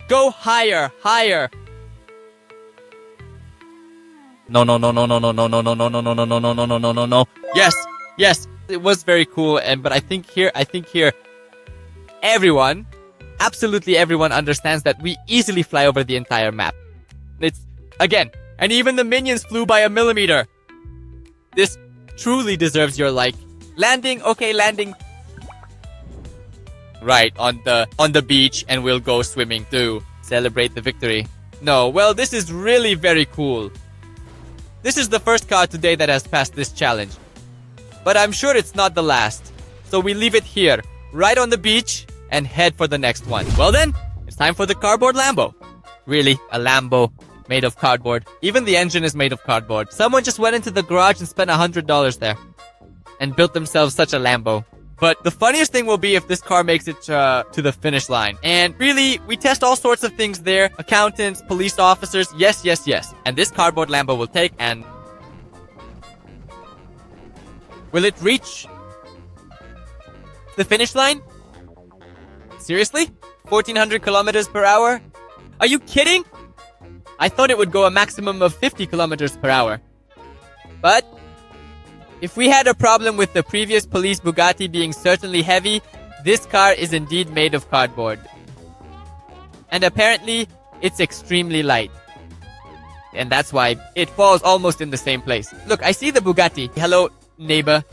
Go higher, higher. No. Yes, yes. It was very cool, but I think here, everyone, absolutely everyone understands that we easily fly over the entire map. It's, again, and even the minions flew by a millimeter. This truly deserves your like. Landing, okay, landing. Right, on the beach, and we'll go swimming to celebrate the victory. No, well, this is really very cool. This is the first car today that has passed this challenge. But I'm sure it's not the last. So we leave it here, right on the beach, and head for the next one. Well then, it's time for the cardboard Lambo. Really, a Lambo made of cardboard. Even the engine is made of cardboard. Someone just went into the garage and spent $100 there. And built themselves such a Lambo. But the funniest thing will be if this car makes it to the finish line. And really, we test all sorts of things there. Accountants, police officers, yes. And this cardboard Lambo will take and... Will it reach the finish line? Seriously? 1400 kilometers per hour? Are you kidding? I thought it would go a maximum of 50 kilometers per hour. But if we had a problem with the previous police Bugatti being certainly heavy, this car is indeed made of cardboard. And apparently, it's extremely light. And that's why it falls almost in the same place. Look, I see the Bugatti. Hello, neighbor.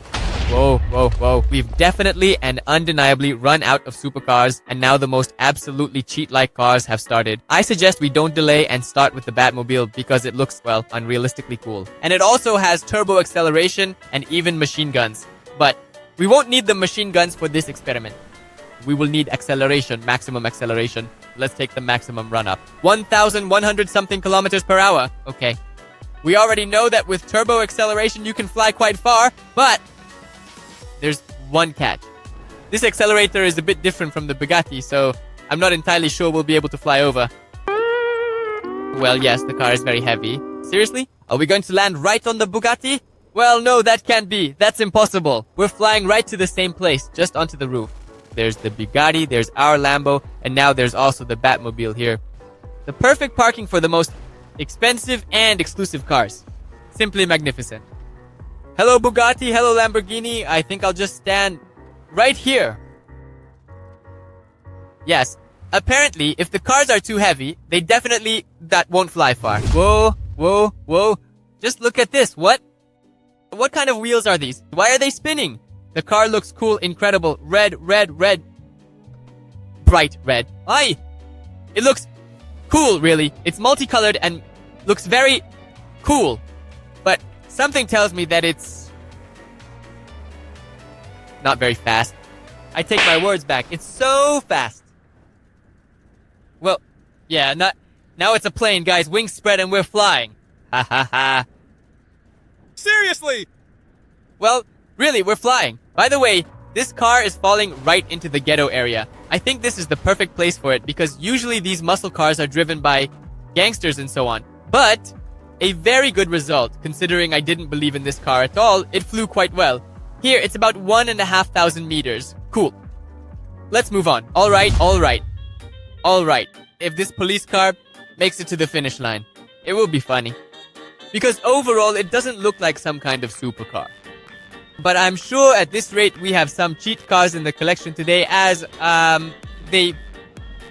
Whoa. We've definitely and undeniably run out of supercars, and now the most absolutely cheat-like cars have started. I suggest we don't delay and start with the Batmobile because it looks, well, unrealistically cool. And it also has turbo acceleration and even machine guns. But we won't need the machine guns for this experiment. We will need acceleration, maximum acceleration. Let's take the maximum run up. 1,100 something kilometers per hour. Okay. We already know that with turbo acceleration you can fly quite far, but there's one catch. This accelerator is a bit different from the Bugatti, so I'm not entirely sure we'll be able to fly over. Well, yes, the car is very heavy. Seriously? Are we going to land right on the Bugatti? Well, no, that can't be. That's impossible. We're flying right to the same place, just onto the roof. there's the Bugatti, there's our Lambo, and now there's also the Batmobile here. The perfect parking for the most expensive and exclusive cars. Simply magnificent. Hello Bugatti, hello Lamborghini. I think I'll just stand right here. Yes, apparently if the cars are too heavy, that won't fly far. Whoa, whoa, whoa. Just look at this. What kind of wheels are these? Why are they spinning? The car looks cool, incredible. Red, red, red. Bright red. Aye. It looks cool, really. It's multicolored and looks very cool. But something tells me that it's not very fast. I take my words back. It's so fast. Well, yeah, now it's a plane, guys. Wings spread and we're flying. Ha ha ha. Seriously! Well, really, we're flying. By the way, this car is falling right into the ghetto area. I think this is the perfect place for it because usually these muscle cars are driven by gangsters and so on. But a very good result, considering I didn't believe in this car at all. It flew quite well. Here, it's about 1,500 meters. Cool. Let's move on. Alright. If this police car makes it to the finish line, it will be funny. Because overall, it doesn't look like some kind of supercar. But I'm sure at this rate, we have some cheat cars in the collection today as they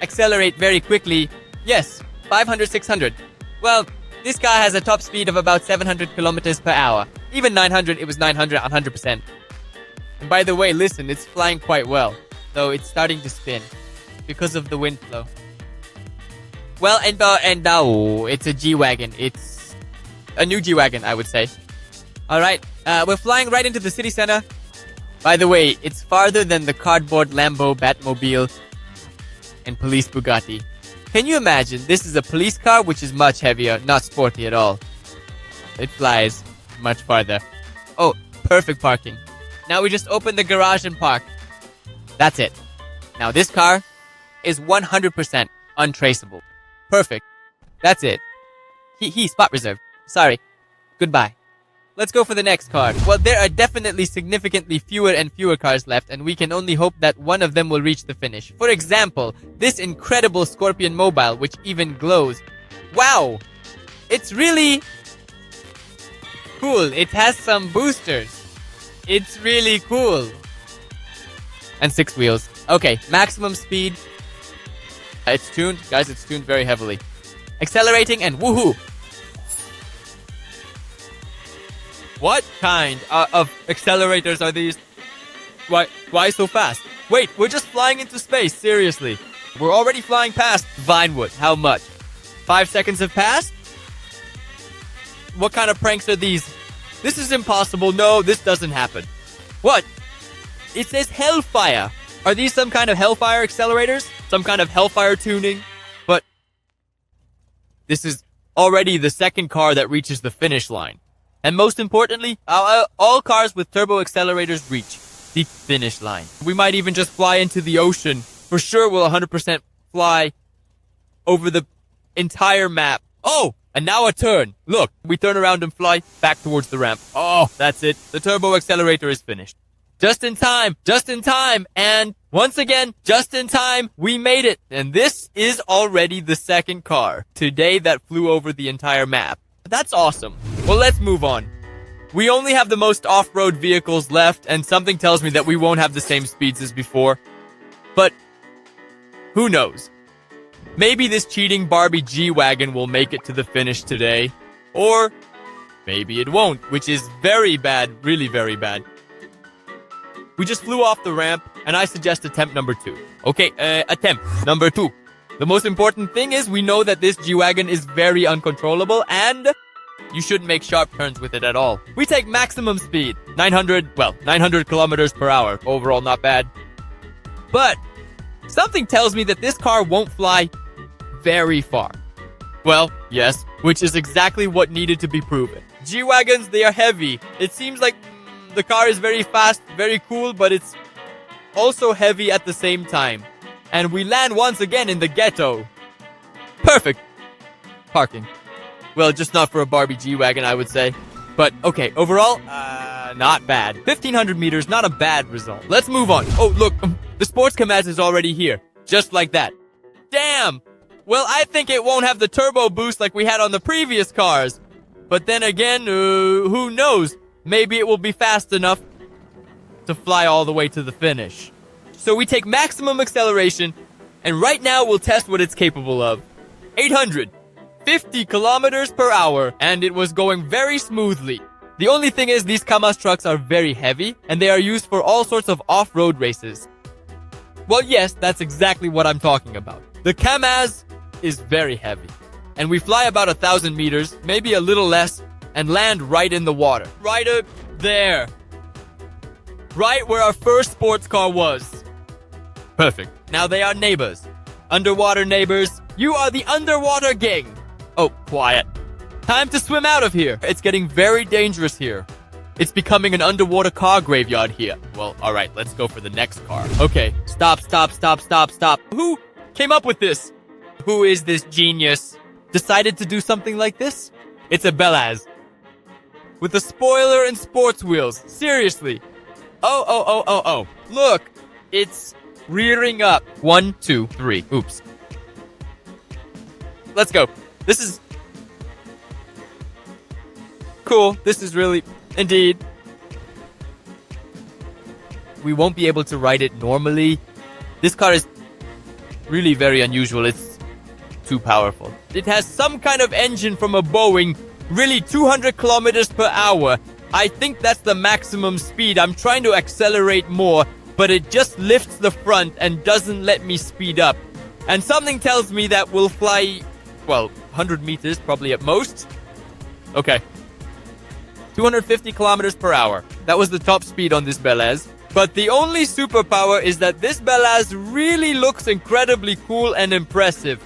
accelerate very quickly. Yes, 500, 600. Well, this car has a top speed of about 700 kilometers per hour. Even 900, it was 900 on 100%. And by the way, listen, it's flying quite well. Though it's starting to spin because of the wind flow. Well, and now it's a G-Wagon. It's a new G-Wagon, I would say. Alright, we're flying right into the city center. By the way, it's farther than the cardboard Lambo, Batmobile, and police Bugatti. Can you imagine? This is a police car, which is much heavier, not sporty at all. It flies much farther. Oh, perfect parking. Now we just open the garage and park. That's it. Now this car is 100% untraceable. Perfect. That's it. Spot reserved. Sorry. Goodbye. Let's go for the next car. Well, there are definitely significantly fewer and fewer cars left, and we can only hope that one of them will reach the finish. For example, this incredible Scorpion Mobile, which even glows. Wow! It's really cool. It has some boosters. It's really cool. And 6 wheels. Okay, maximum speed. It's tuned. Guys, it's tuned very heavily. Accelerating and woohoo! What kind of accelerators are these? Why so fast? Wait, we're just flying into space, seriously. We're already flying past Vinewood. How much? 5 seconds have passed? What kind of pranks are these? This is impossible. No, this doesn't happen. What? It says Hellfire. Are these some kind of Hellfire accelerators? Some kind of Hellfire tuning? But this is already the second car that reaches the finish line. And most importantly, all cars with turbo accelerators reach the finish line. We might even just fly into the ocean. For sure, we'll 100% fly over the entire map. Oh, and now a turn. Look, we turn around and fly back towards the ramp. Oh, that's it. The turbo accelerator is finished. Just in time, and once again, just in time, we made it. And this is already the second car today that flew over the entire map. That's awesome. Well, let's move on. We only have the most off-road vehicles left, and something tells me that we won't have the same speeds as before. But who knows? Maybe this cheating Barbie G-Wagon will make it to the finish today. Or maybe it won't, which is very bad, really very bad. We just flew off the ramp, and I suggest attempt number 2. Okay, attempt number 2. The most important thing is we know that this G-Wagon is very uncontrollable, and you shouldn't make sharp turns with it at all. We take maximum speed, 900 kilometers per hour. Overall, not bad. But something tells me that this car won't fly very far. Well, yes, which is exactly what needed to be proven. G-Wagons, they are heavy. It seems like the car is very fast, very cool, but it's also heavy at the same time. And we land once again in the ghetto. Perfect. Parking. Well, just not for a Barbie G-Wagon, I would say. But, okay, overall, not bad. 1,500 meters, not a bad result. Let's move on. Oh, look, The sports Kamaz is already here. Just like that. Damn! Well, I think it won't have the turbo boost like we had on the previous cars. But then again, who knows? Maybe it will be fast enough to fly all the way to the finish. So we take maximum acceleration, and right now we'll test what it's capable of. 850 kilometers per hour, and it was going very smoothly. The only thing is these Kamaz trucks are very heavy, and they are used for all sorts of off-road races. Well, yes, that's exactly what I'm talking about. The Kamaz is very heavy, and we fly about 1,000 meters, maybe a little less, and land right in the water. Right up there. Right where our first sports car was. Perfect. Now they are neighbors. Underwater neighbors, you are the underwater gang. Oh, quiet. Time to swim out of here. It's getting very dangerous here. It's becoming an underwater car graveyard here. Well, alright, let's go for the next car. Okay, stop. Who came up with this? Who is this genius? Decided to do something like this? It's a Belaz. With a spoiler and sports wheels. Seriously. Oh. Look, it's rearing up. 1, 2, 3. Oops. Let's go. This is cool. This is really, indeed. We won't be able to ride it normally. This car is really very unusual. It's too powerful. It has some kind of engine from a Boeing, really 200 kilometers per hour. I think that's the maximum speed. I'm trying to accelerate more, but it just lifts the front and doesn't let me speed up. And something tells me that we'll fly, well, 100 meters probably at most. Okay. 250 kilometers per hour. That was the top speed on this Belaz. But the only superpower is that this Belaz really looks incredibly cool and impressive.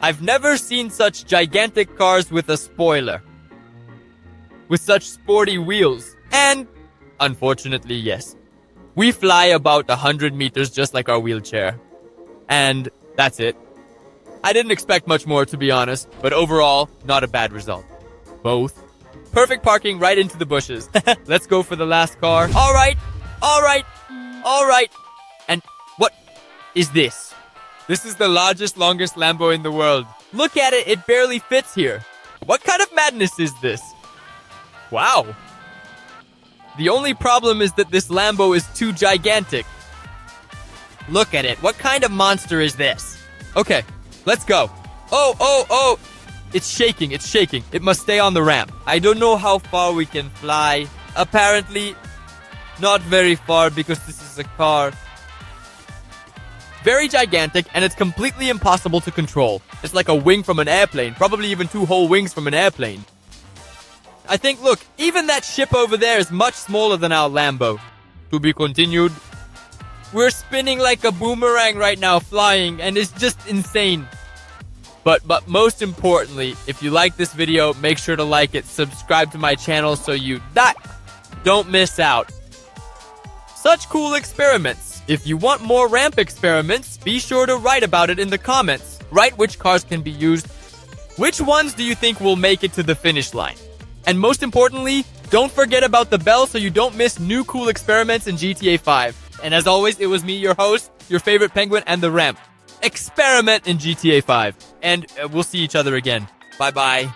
I've never seen such gigantic cars with a spoiler. With such sporty wheels. And, unfortunately, yes. We fly about 100 meters just like our wheelchair. And that's it. I didn't expect much more, to be honest. But overall, not a bad result. Both. Perfect parking right into the bushes. Let's go for the last car. Alright. And what is this? This is the largest, longest Lambo in the world. Look at it, it barely fits here. What kind of madness is this? Wow. The only problem is that this Lambo is too gigantic. Look at it, what kind of monster is this? Okay, let's go. Oh. It's shaking. It must stay on the ramp. I don't know how far we can fly. Apparently, not very far because this is a car. Very gigantic, and it's completely impossible to control. It's like a wing from an airplane, probably even 2 whole wings from an airplane. I think, look, even that ship over there is much smaller than our Lambo. To be continued. We're spinning like a boomerang right now, flying, and it's just insane. But most importantly, if you like this video, make sure to like it, subscribe to my channel so you don't miss out. Such cool experiments. If you want more ramp experiments, be sure to write about it in the comments. Write which cars can be used. Which ones do you think will make it to the finish line? And most importantly, don't forget about the bell so you don't miss new cool experiments in GTA 5. And as always, it was me, your host, your favorite penguin, and the ramp. Experiment in GTA 5. And we'll see each other again. Bye-bye.